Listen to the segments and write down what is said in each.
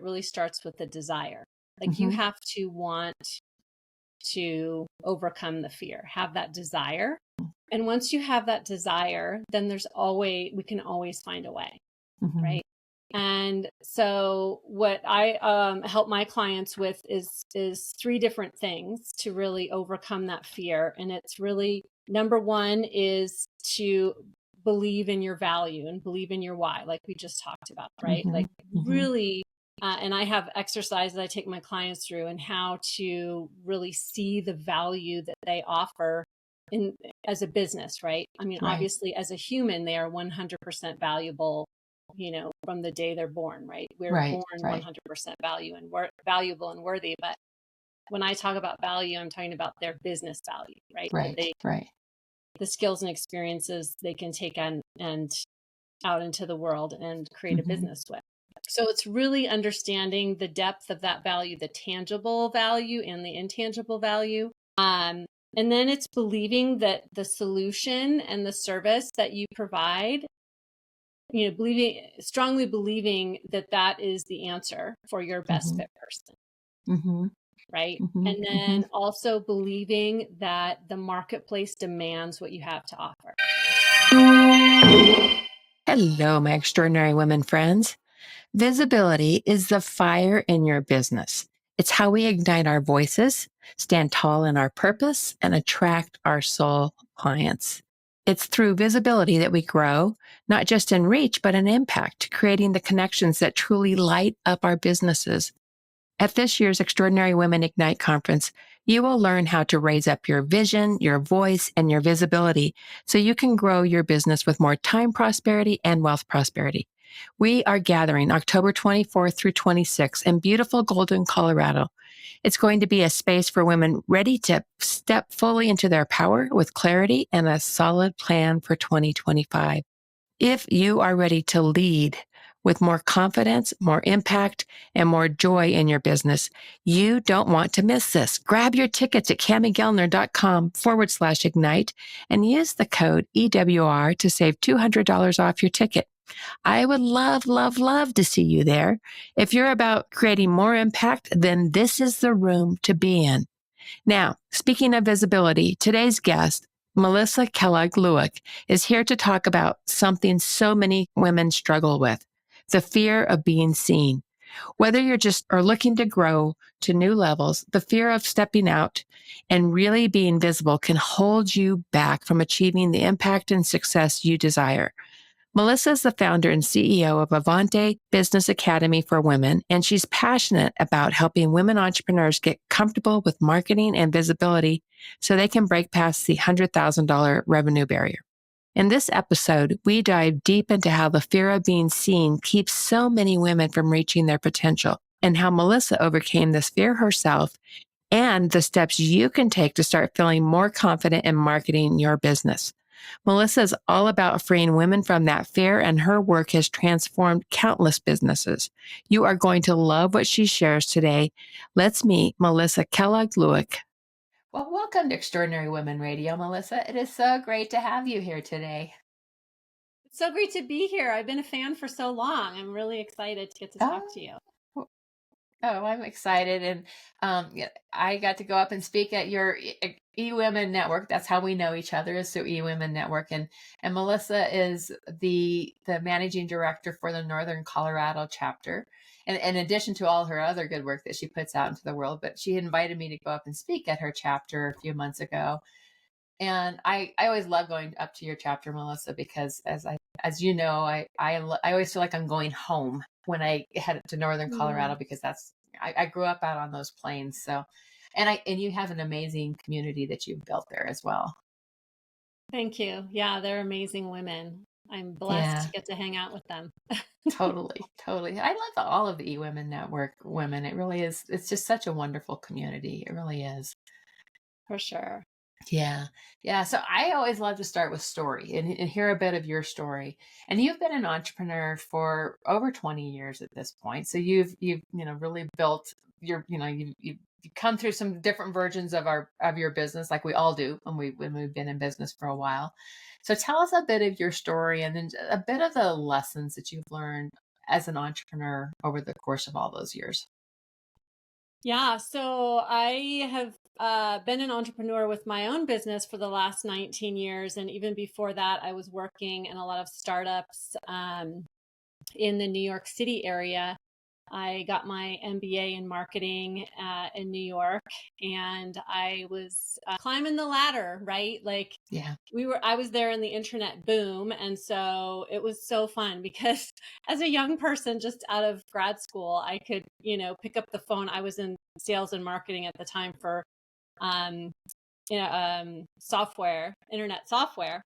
really starts with the desire. Like you have to want to overcome the fear, have that desire. And once you have that desire, then we can always find a way, right? And so what I help my clients with is 3 different things to really overcome that fear. And it's really, number 1 is to believe in your value and believe in your why, like we just talked about, right? Like really, and I have exercises I take my clients through and how to really see the value that they offer as a business, right? I mean, obviously as a human, they are 100% valuable, from the day they're born, right? We're born 100% valuable and worthy. But when I talk about value, I'm talking about their business value, right? The skills and experiences they can take and out into the world and create a business with. So it's really understanding the depth of that value, the tangible value and the intangible value. And then it's believing that the solution and the service that you provide, strongly believing that is the answer for your best fit person. Right. And then also believing that the marketplace demands what you have to offer. Hello, my extraordinary women friends. Visibility is the fire in your business. It's how we ignite our voices, stand tall in our purpose, and attract our soul clients. It's through visibility that we grow, not just in reach, but in impact, creating the connections that truly light up our businesses. At this year's Extraordinary Women Ignite conference, you will learn how to raise up your vision, your voice, and your visibility so you can grow your business with more time prosperity and wealth prosperity. We are gathering October 24th through 26th in beautiful Golden, Colorado. It's going to be a space for women ready to step fully into their power with clarity and a solid plan for 2025. If you are ready to lead with more confidence, more impact, and more joy in your business, you don't want to miss this. Grab your tickets at CamiGellner.com/ignite and use the code EWR to save $200 off your ticket. I would love, love, love to see you there. If you're about creating more impact, then this is the room to be in. Now, speaking of visibility, today's guest, Melissa Kellogg Lueck, is here to talk about something so many women struggle with, the fear of being seen. Whether you're just are looking to grow to new levels, the fear of stepping out and really being visible can hold you back from achieving the impact and success you desire. Melissa is the founder and CEO of Avanti Business Academy for Women, and she's passionate about helping women entrepreneurs get comfortable with marketing and visibility so they can break past the $100,000 revenue barrier. In this episode, we dive deep into how the fear of being seen keeps so many women from reaching their potential and how Melissa overcame this fear herself and the steps you can take to start feeling more confident in marketing your business. Melissa is all about freeing women from that fear, and her work has transformed countless businesses. You are going to love what she shares today. Let's meet Melissa Kellogg Lueck. Well, welcome to Extraordinary Women Radio, Melissa. It is so great to have you here today. It's so great to be here. I've been a fan for so long. I'm really excited to get to talk to you. Oh, I'm excited. And I got to go up and speak at your eWomenNetwork. That's how we know each other, is through eWomenNetwork. And Melissa is the managing director for the Northern Colorado chapter. And in addition to all her other good work that she puts out into the world, but she had invited me to go up and speak at her chapter a few months ago. And I always love going up to your chapter, Melissa, because as you know, I always feel like I'm going home when I head to Northern Colorado, because I grew up out on those plains. So, and you have an amazing community that you've built there as well. Thank you. Yeah, they're amazing women. I'm blessed to get to hang out with them. Totally. I love all of the eWomenNetwork women. It really is. It's just such a wonderful community. It really is. For sure. Yeah. So I always love to start with story and hear a bit of your story. And you've been an entrepreneur for over 20 years at this point. So you've really built your, you've come through some different versions of your business, like we all do when we've been in business for a while. So tell us a bit of your story and then a bit of the lessons that you've learned as an entrepreneur over the course of all those years? Yeah, so I have been an entrepreneur with my own business for the last 19 years. And even before that, I was working in a lot of startups in the New York City area. I got my MBA in marketing in New York, and I was climbing the ladder, right? Like, Yeah. I was there in the internet boom. And so it was so fun because as a young person, just out of grad school, I could, pick up the phone. I was in sales and marketing at the time for, um, software, internet software.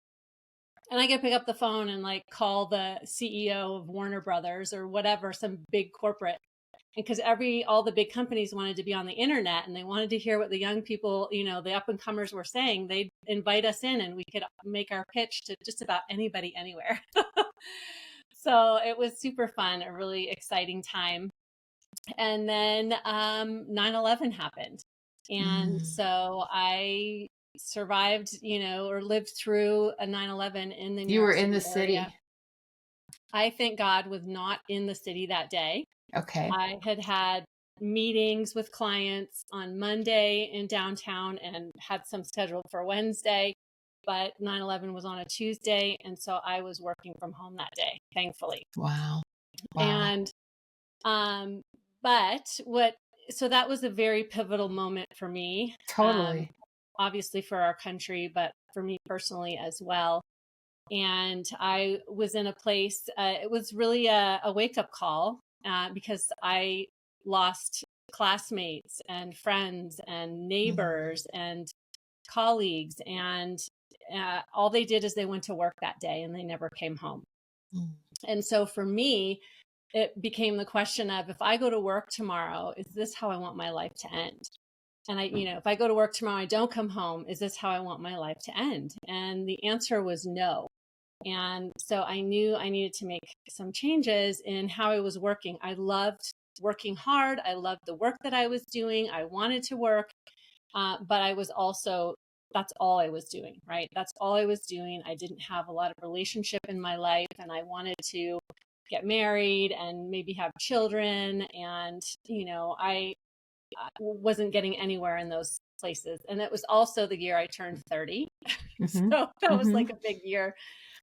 And I could pick up the phone and like call the CEO of Warner Brothers or whatever, some big corporate. And because all the big companies wanted to be on the internet and they wanted to hear what the young people, the up and comers were saying, they'd invite us in and we could make our pitch to just about anybody anywhere. So it was super fun, a really exciting time. And then 9/11 happened. And so I survived, or lived through a 9/11 in the New You were York in City the city. area. I thank God was not in the city that day. Okay. I had meetings with clients on Monday in downtown and had some scheduled for Wednesday, but 9/11 was on a Tuesday. And so I was working from home that day, thankfully. Wow. And, so that was a very pivotal moment for me. Totally. Obviously for our country, but for me personally as well. And I was in a place, it was really a wake-up call because I lost classmates and friends and neighbors and colleagues. And all they did is they went to work that day and they never came home. And so for me, it became the question of, if I go to work tomorrow, is this how I want my life to end? And if I go to work tomorrow, I don't come home, is this how I want my life to end? And the answer was no. And so I knew I needed to make some changes in how I was working. I loved working hard. I loved the work that I was doing. I wanted to work, but I was also, that's all I was doing, right? That's all I was doing. I didn't have a lot of relationship in my life, and I wanted to get married and maybe have children. And, I wasn't getting anywhere in those places. And it was also the year I turned 30. So that was like a big year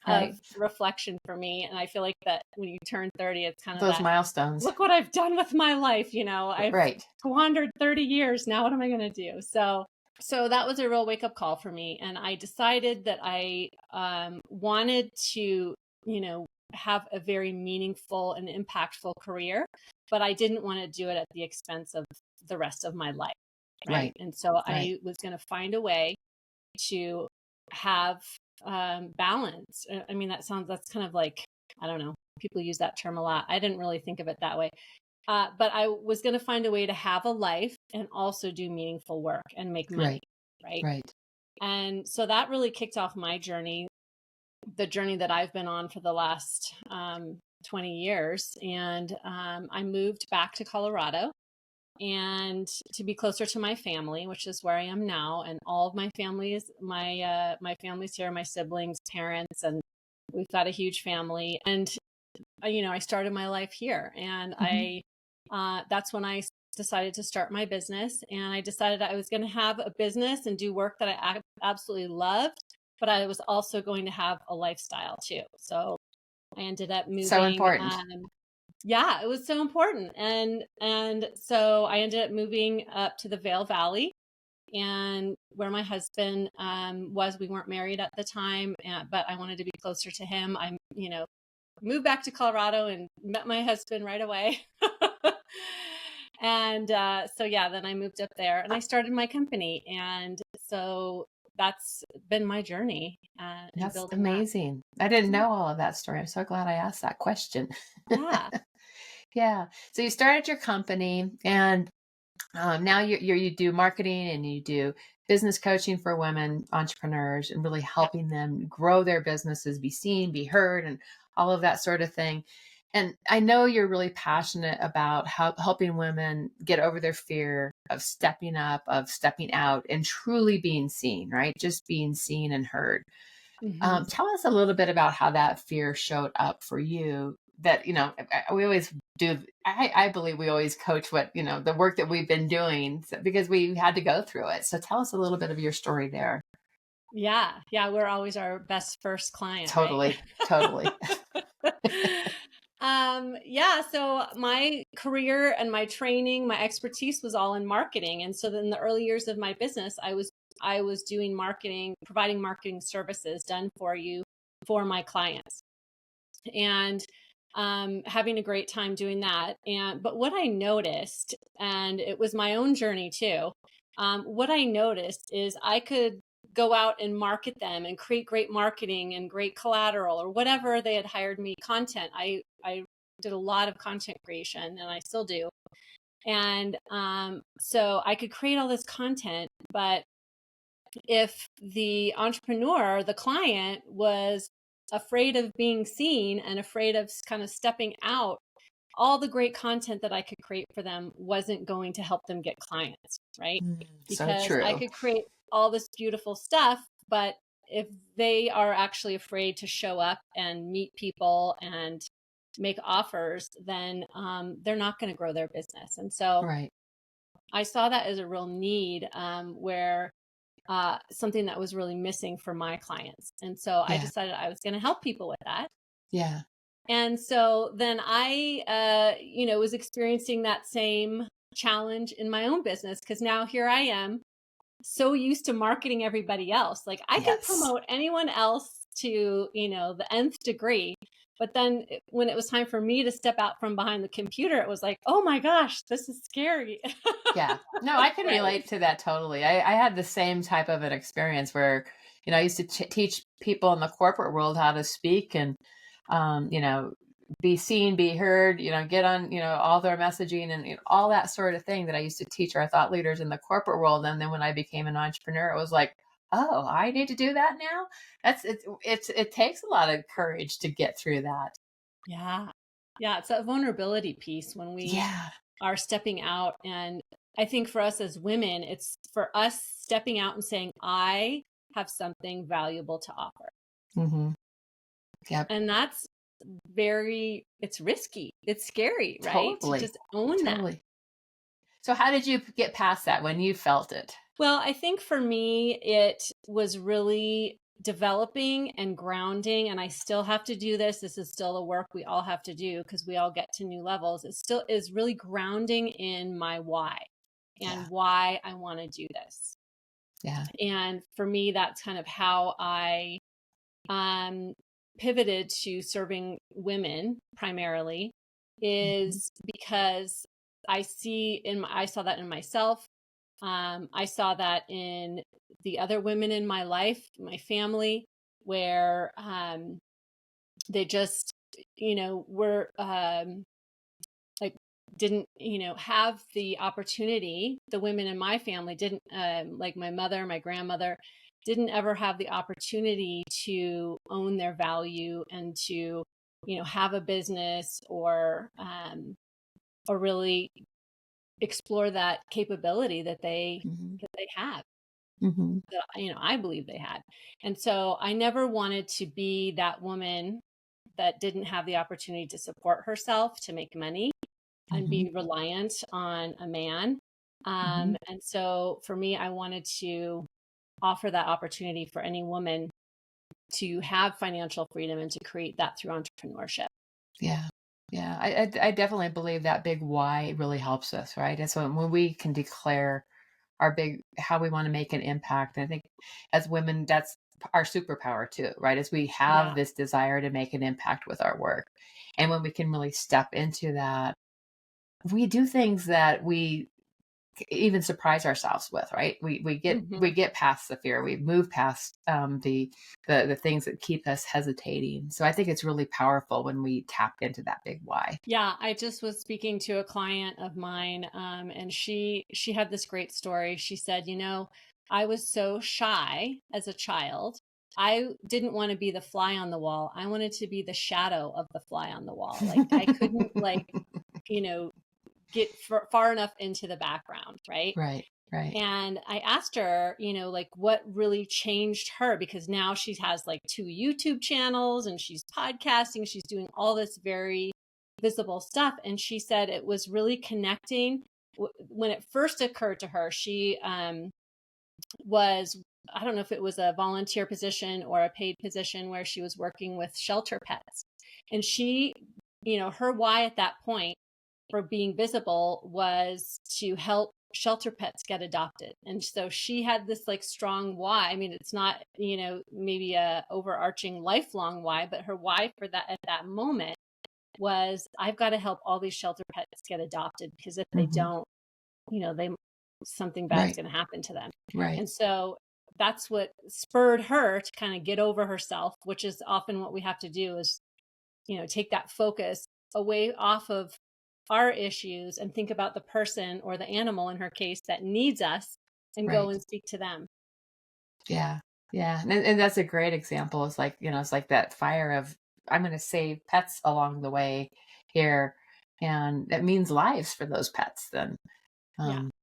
of reflection for me. And I feel like that when you turn 30, it's kind of those that, milestones. Look what I've done with my life. I've squandered 30 years. Now what am I going to do? So that was a real wake up call for me. And I decided that I wanted to, have a very meaningful and impactful career, but I didn't want to do it at the expense of the rest of my life. Right. And so I was going to find a way to have balance. I mean, that's kind of like, I don't know, people use that term a lot. I didn't really think of it that way. But I was going to find a way to have a life and also do meaningful work and make money. Right. And so that really kicked off my journey, the journey that I've been on for the last 20 years. And I moved back to Colorado and to be closer to my family, which is where I am now. And all of my families, my family's here, my siblings, parents, and we've got a huge family. And, I started my life here, and that's when I decided to start my business. And I decided I was going to have a business and do work that I absolutely loved, but I was also going to have a lifestyle too. So I ended up moving. So important. Yeah, it was so important. And so I ended up moving up to the Vail Valley, and where my husband was. We weren't married at the time, but I wanted to be closer to him. I, moved back to Colorado and met my husband right away. And then I moved up there and I started my company. And so that's been my journey. That's amazing. I didn't know all of that story. I'm so glad I asked that question. Yeah. Yeah. So you started your company, and now you do marketing and you do business coaching for women entrepreneurs and really helping them grow their businesses, be seen, be heard, and all of that sort of thing. And I know you're really passionate about helping women get over their fear of stepping up, of stepping out, and truly being seen, right? Just being seen and heard. Tell us a little bit about how that fear showed up for you that, we always do. I believe we always coach what, the work that we've been doing because we had to go through it. So tell us a little bit of your story there. Yeah. Yeah. We're always our best first client, Totally. right? Totally. Yeah. So my career and my training, my expertise was all in marketing. And so in the early years of my business, I was doing marketing, providing marketing services done for you for my clients, and having a great time doing that. But what I noticed, and it was my own journey too, what I noticed is I could go out and market them and create great marketing and great collateral or whatever they had hired me content. I did a lot of content creation, and I still do. And so I could create all this content, but if the entrepreneur, the client, was afraid of being seen and afraid of kind of stepping out, all the great content that I could create for them wasn't going to help them get clients, right? So Because I true. could create all this beautiful stuff, but if they are actually afraid to show up and meet people and make offers, then they're not going to grow their business. And so Right. I saw that as a real need, where something that was really missing for my clients. And so I Yeah. decided I was going to help people with that. Yeah. And so then I, was experiencing that same challenge in my own business, because now here I am, so used to marketing everybody else. Like I can Yes. promote anyone else to, the nth degree. But then when it was time for me to step out from behind the computer, it was like, oh my gosh, this is scary. Yeah. No, I can Right. relate to that totally. I had the same type of an experience where, I used to teach people in the corporate world how to speak and, be seen, be heard, get on, all their messaging and all that sort of thing that I used to teach our thought leaders in the corporate world. And then when I became an entrepreneur, it was like, oh, I need to do that now. It takes a lot of courage to get through that. Yeah. Yeah. It's a vulnerability piece when we Yeah. are stepping out. And I think for us as women, it's for us stepping out and saying, I have something valuable to offer. Mm-hmm. Yep. And that's it's risky. It's scary, right? To Totally. just own that. Totally. So how did you get past that when you felt it? Well, I think for me, it was really developing and grounding. And I still have to do this. This is still the work we all have to do because we all get to new levels. It still is really grounding in my why and why I want to do this. Yeah. And for me, that's kind of how I pivoted to serving women primarily, is because I saw that in myself. I saw that in the other women in my life, my family, where they just, were like didn't, have the opportunity. The women in my family didn't, like my mother, my grandmother, didn't ever have the opportunity to own their value and to, have a business or really explore that capability that they have. That, I believe they had. And so I never wanted to be that woman that didn't have the opportunity to support herself, to make money and be reliant on a man. And so for me, I wanted to offer that opportunity for any woman to have financial freedom and to create that through entrepreneurship. Yeah. Yeah. I definitely believe that big why really helps us, right? And so when we can declare how we want to make an impact, I think as women, that's our superpower too, right? As we have this desire to make an impact with our work. And when we can really step into that, we do things that we even surprise ourselves with, right? We get past the fear, we move past the things that keep us hesitating. So I think it's really powerful when we tap into that big why. Yeah, I just was speaking to a client of mine, and she had this great story. She said, I was so shy as a child. I didn't want to be the fly on the wall. I wanted to be the shadow of the fly on the wall. Like I couldn't, get far enough into the background, right? Right. Right. And I asked her, like what really changed her, because now she has like 2 YouTube channels and she's podcasting, she's doing all this very visible stuff. And she said it was really connecting. When it first occurred to her, she was, I don't know if it was a volunteer position or a paid position, where she was working with shelter pets. And she, her why at that point for being visible was to help shelter pets get adopted. And so she had this like strong why. I mean, it's not, maybe a overarching lifelong why, but her why for that at that moment was, I've got to help all these shelter pets get adopted, because if they don't, they something bad's going to happen to them. Right. And so that's what spurred her to kind of get over herself, which is often what we have to do, is, take that focus away off of our issues and think about the person, or the animal in her case, that needs us, and go and speak to them. Yeah. Yeah. And that's a great example. It's like, it's like that fire of, I'm going to save pets along the way here. And that means lives for those pets then.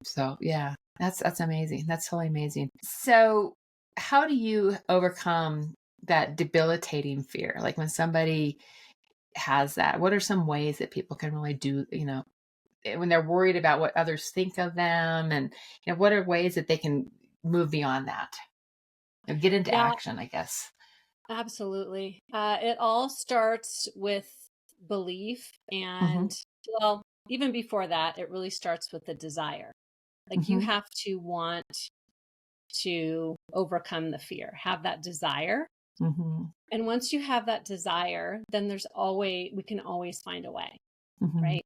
So yeah, that's amazing. That's totally amazing. So how do you overcome that debilitating fear? Like when somebody has that, what are some ways that people can really do, when they're worried about what others think of them, and what are ways that they can move beyond that and get into action, I guess? Absolutely. It all starts with belief, and well, even before that, it really starts with the desire. Like you have to want to overcome the fear, have that desire. And once you have that desire, then we can always find a way. Right.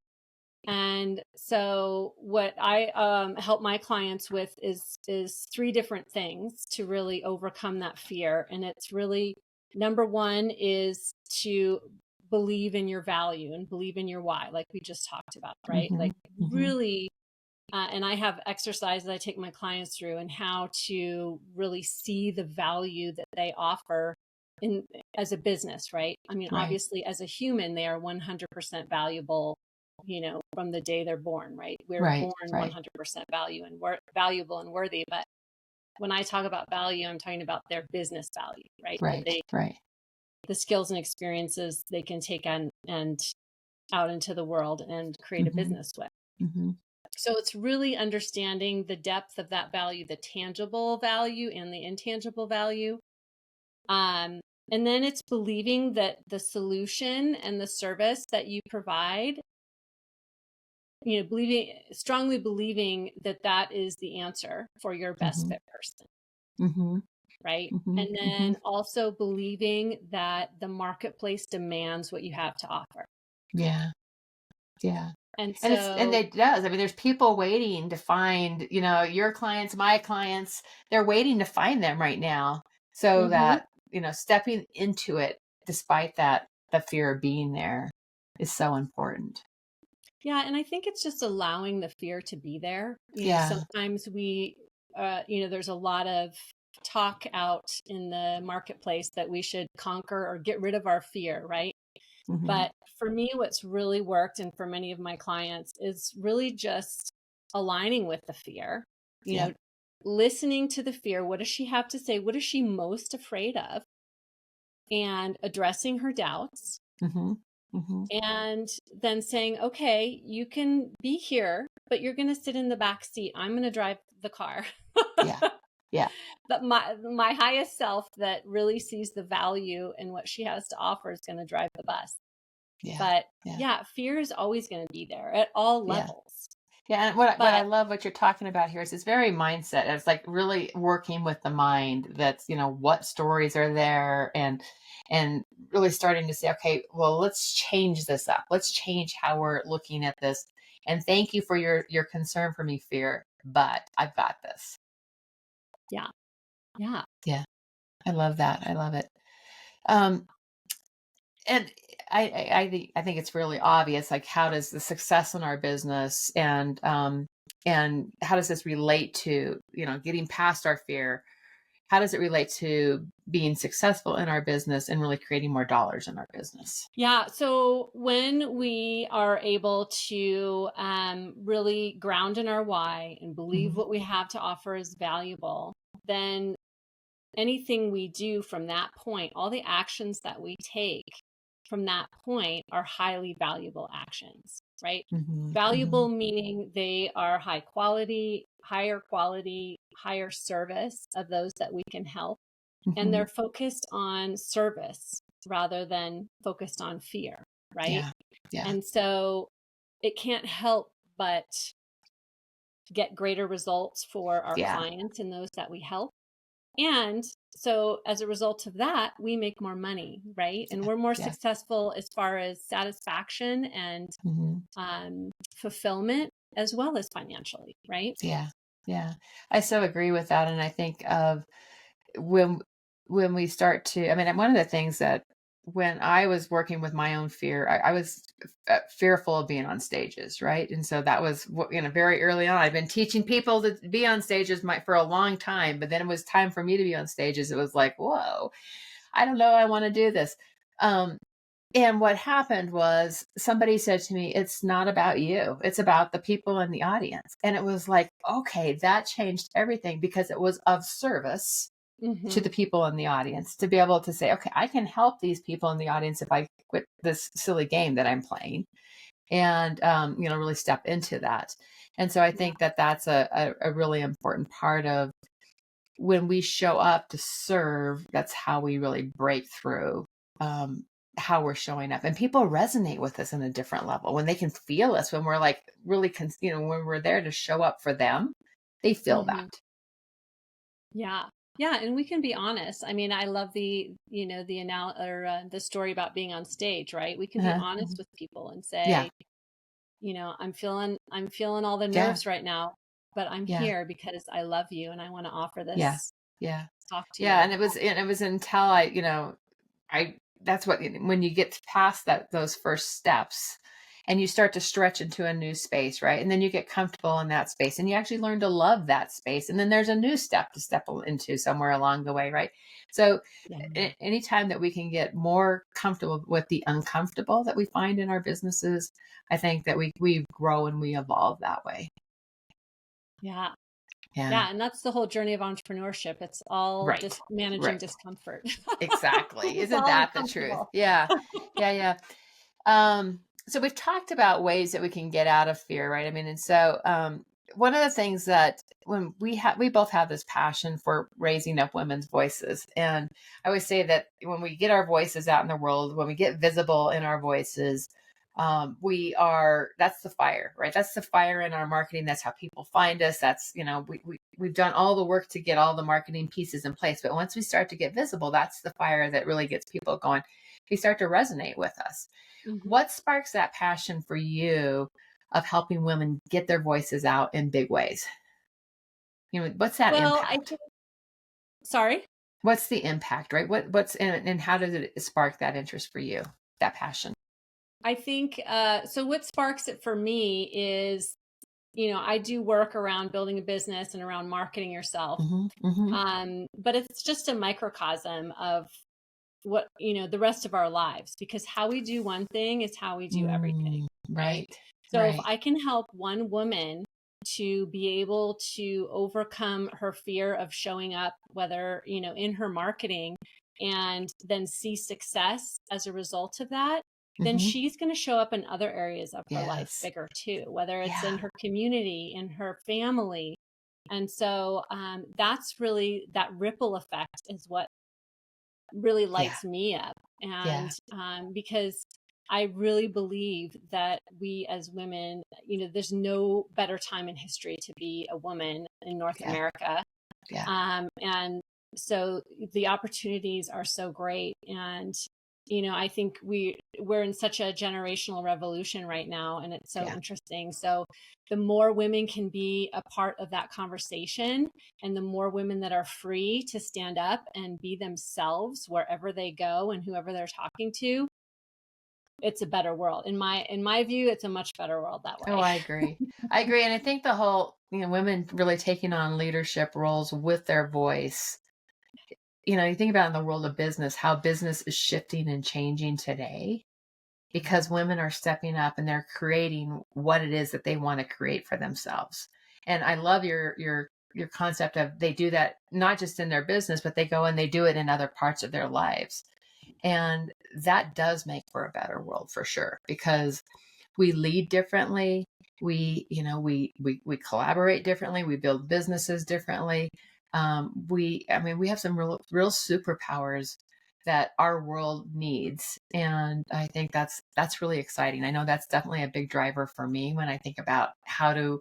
And so what I help my clients with is 3 different things to really overcome that fear. And it's really, number 1 is to believe in your value and believe in your why, like we just talked about, right? Like really, and I have exercises I take my clients through, and how to really see the value that they offer as a business, right? I mean, obviously as a human, they are 100% valuable, from the day they're born, right? We're born 100% valuable and worthy. But when I talk about value, I'm talking about their business value, right? The skills and experiences they can take on and out into the world and create a business with. So it's really understanding the depth of that value, the tangible value and the intangible value. And then it's believing that the solution and the service that you provide, strongly believing that that is the answer for your best fit person. Right. And then also believing that the marketplace demands what you have to offer. Yeah. And and it does. I mean, there's people waiting to find, your clients, my clients, they're waiting to find them right now. So that, stepping into it, despite that, the fear of being there, is so important. Yeah. And I think it's just allowing the fear to be there. Sometimes we, there's a lot of talk out in the marketplace that we should conquer or get rid of our fear, right? But for me, what's really worked, and for many of my clients, is really just aligning with the fear, listening to the fear. What does she have to say? What is she most afraid of? And addressing her doubts. And then saying, okay, you can be here, but you're going to sit in the back seat. I'm going to drive the car. But my highest self that really sees the value in what she has to offer is going to drive the bus. But fear is always going to be there at all levels. And what I love what you're talking about here is this very mindset. It's like really working with the mind. That's, what stories are there, and really starting to say, okay, well, let's change this up. Let's change how we're looking at this. And thank you for your concern for me, fear, but I've got this. Yeah. I love that. I love it. And I think it's really obvious, like, how does the success in our business and how does this relate to, getting past our fear how does it relate to being successful in our business and really creating more dollars in our business? Yeah. So when we are able to really ground in our why and believe what we have to offer is valuable, then anything we do from that point, all the actions that we take from that point are highly valuable actions, right? Valuable meaning they are higher quality, higher service of those that we can help. And they're focused on service rather than focused on fear, right? Yeah. Yeah. And so it can't help but get greater results for our clients and those that we help. And so as a result of that, we make more money, right? And we're more successful as far as satisfaction and fulfillment, as well as financially, right? Yeah. Yeah. I so agree with that. And I think of when we start to, I mean, one of the things that when I was working with my own fear, I was fearful of being on stages, right? And so that was, very early on. I've been teaching people to be on stages for a long time, but then it was time for me to be on stages. It was like, whoa, I don't know, I want to do this. And what happened was somebody said to me, it's not about you. It's about the people in the audience. And it was like, okay, that changed everything because it was of service to the people in the audience to be able to say, okay, I can help these people in the audience if I quit this silly game that I'm playing and, really step into that. And so I think that that's a really important part of when we show up to serve. That's how we really break through, how we're showing up, and people resonate with us on a different level when they can feel us, when we're like really, when we're there to show up for them, they feel that. Yeah. Yeah. And we can be honest. I mean, I love the story about being on stage, right? We can be honest with people and say, I'm feeling all the nerves right now, but I'm here because I love you and I want to offer this talk to you. And it was until that's what, when you get past those first steps and you start to stretch into a new space, right? And then you get comfortable in that space and you actually learn to love that space. And then there's a new step to step into somewhere along the way, right? So anytime that we can get more comfortable with the uncomfortable that we find in our businesses, I think that we grow and we evolve that way. Yeah. Yeah. And that's the whole journey of entrepreneurship. It's all just managing discomfort. Exactly. Isn't that the truth? Yeah. Yeah. So we've talked about ways that we can get out of fear, right? I mean, and so one of the things that when we both have this passion for raising up women's voices. And I always say that when we get our voices out in the world, when we get visible in our voices, that's the fire, right? That's the fire in our marketing. That's how people find us. That's, we've done all the work to get all the marketing pieces in place. But once we start to get visible, that's the fire that really gets people going. They start to resonate with us. What sparks that passion for you of helping women get their voices out in big ways? What's that impact? Sorry? What's the impact, right? What's and how does it spark that interest for you, that passion? I think, so what sparks it for me is, I do work around building a business and around marketing yourself. But it's just a microcosm of what, the rest of our lives, because how we do one thing is how we do everything. Right. So if I can help one woman to be able to overcome her fear of showing up, whether, in her marketing, and then see success as a result of that, then she's going to show up in other areas of her life bigger too, whether it's in her community, in her family. And so that's really, that ripple effect is what really lights me up. And because I really believe that we as women, there's no better time in history to be a woman in North America. And so the opportunities are so great. And, I think we're in such a generational revolution right now, and it's so interesting. So the more women can be a part of that conversation, and the more women that are free to stand up and be themselves wherever they go and whoever they're talking to, it's a better world. In my view, it's a much better world that way. Oh, I agree. And I think the whole, women really taking on leadership roles with their voice you think about in the world of business, how business is shifting and changing today because women are stepping up and they're creating what it is that they want to create for themselves. And I love your concept of they do that not just in their business, but they go and they do it in other parts of their lives. And that does make for a better world for sure, because we lead differently. We collaborate differently. We build businesses differently. We have some real superpowers that our world needs. And I think that's really exciting. I know that's definitely a big driver for me when I think about how do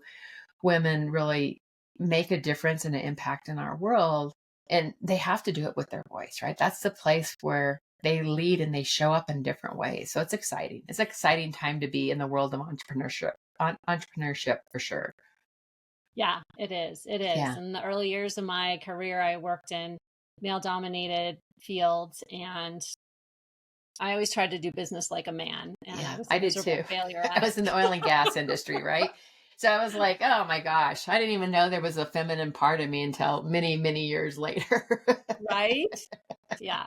women really make a difference and an impact in our world. And they have to do it with their voice, right? That's the place where they lead and they show up in different ways. So it's exciting. It's an exciting time to be in the world of entrepreneurship for sure. Yeah, it is. It is. Yeah. In the early years of my career, I worked in male dominated fields, and I always tried to do business like a man. And Yeah, I was I a did miserable too. failure I at was in it. the oil and gas industry, right? So I was like, oh my gosh, I didn't even know there was a feminine part of me until many, many years later. Right? Yeah.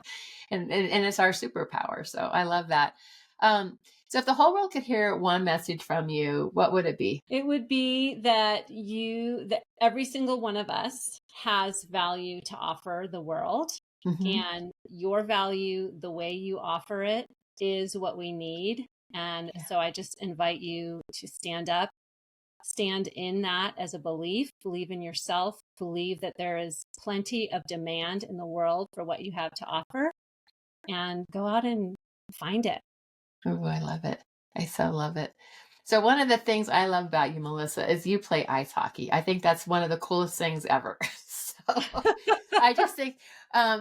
And it's our superpower. So I love that. So if the whole world could hear one message from you, what would it be? It would be that every single one of us has value to offer the world, Mm-hmm. and your value, the way you offer it, is what we need. And Yeah. so I just invite you to stand up, stand in that as a believe in yourself, believe that there is plenty of demand in the world for what you have to offer, and go out and find it. Oh, I love it. I so love it. So one of the things I love about you, Melissa, is you play ice hockey. I think that's one of the coolest things ever. So I just think,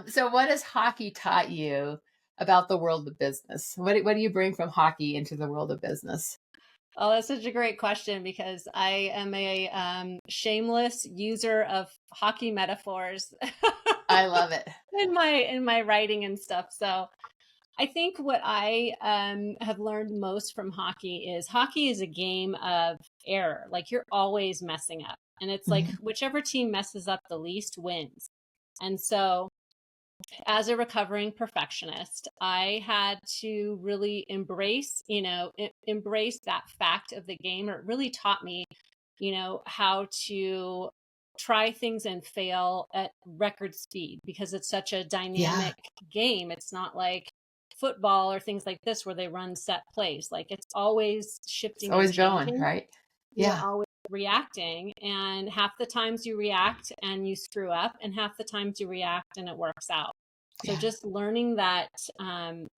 so what has hockey taught you about the world of business? What do you bring from hockey into the world of business? Oh, that's such a great question, because I am a shameless user of hockey metaphors I love it. in my writing and stuff. So I think what I have learned most from hockey is a game of error. Like, you're always messing up, and it's like Mhm. whichever team messes up the least wins. And so, as a recovering perfectionist, I had to really embrace that fact of the game. Or it really taught me, how to try things and fail at record speed, because it's such a Yeah, dynamic game. It's not like football or things like this where they run set plays. Like, it's always it's shifting and always going, changing. right? You're Yeah, always reacting, and half the times you react and you screw up, and half the times you react and it works out. So yeah, just learning that,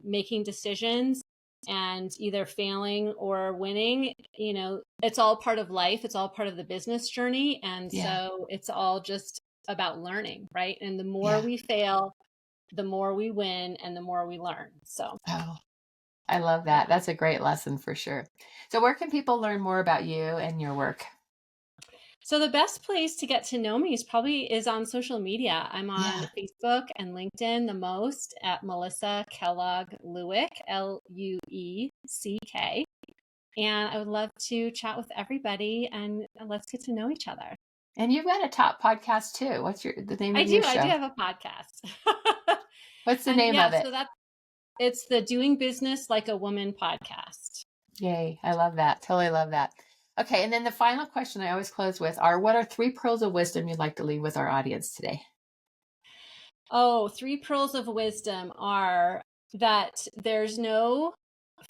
making decisions and either failing or winning, it's all part of life. It's all part of the business journey. And yeah, so it's all just about learning, right? And the more yeah. we fail, the more we win and the more we learn. So, Oh, I love that. yeah. That's a great lesson for sure. So where can people learn more about you and your work? So the best place to get to know me is on social media. I'm Yeah. on Facebook and LinkedIn the most, at Melissa Kellogg Lueck, Lueck. And I would love to chat with everybody, and let's get to know each other. And you've got a top podcast too. What's the name of your I do show? have a podcast. What's the And name yeah, of it? so it's the Doing Business Like a Woman podcast. Yay. I love that. Totally love that. Okay. And then the final question I always close with are what are 3 pearls of wisdom you'd like to leave with our audience today? Oh, 3 pearls of wisdom are that there's no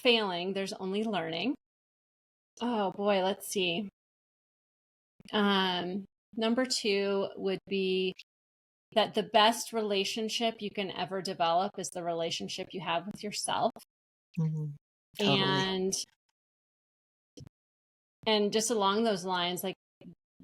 failing, there's only learning. Oh boy, let's see. Number 2 would be that the best relationship you can ever develop is the relationship you have with yourself. Mhm. Totally. And just along those lines, like,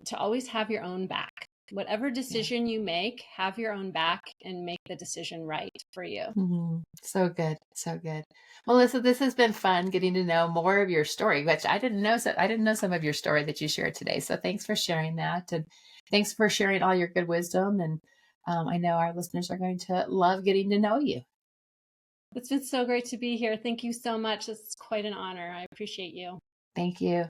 to always have your own back. Whatever Yeah. decision you make, have your own back and make the decision right for you. So good. So good. Melissa, this has been fun getting to know more of your story, which I didn't know. I didn't know some of your story that you shared today. So thanks for sharing that. And thanks for sharing all your good wisdom. And I know our listeners are going to love getting to know you. It's been so great to be here. Thank you so much. This is quite an honor. I appreciate you. Thank you.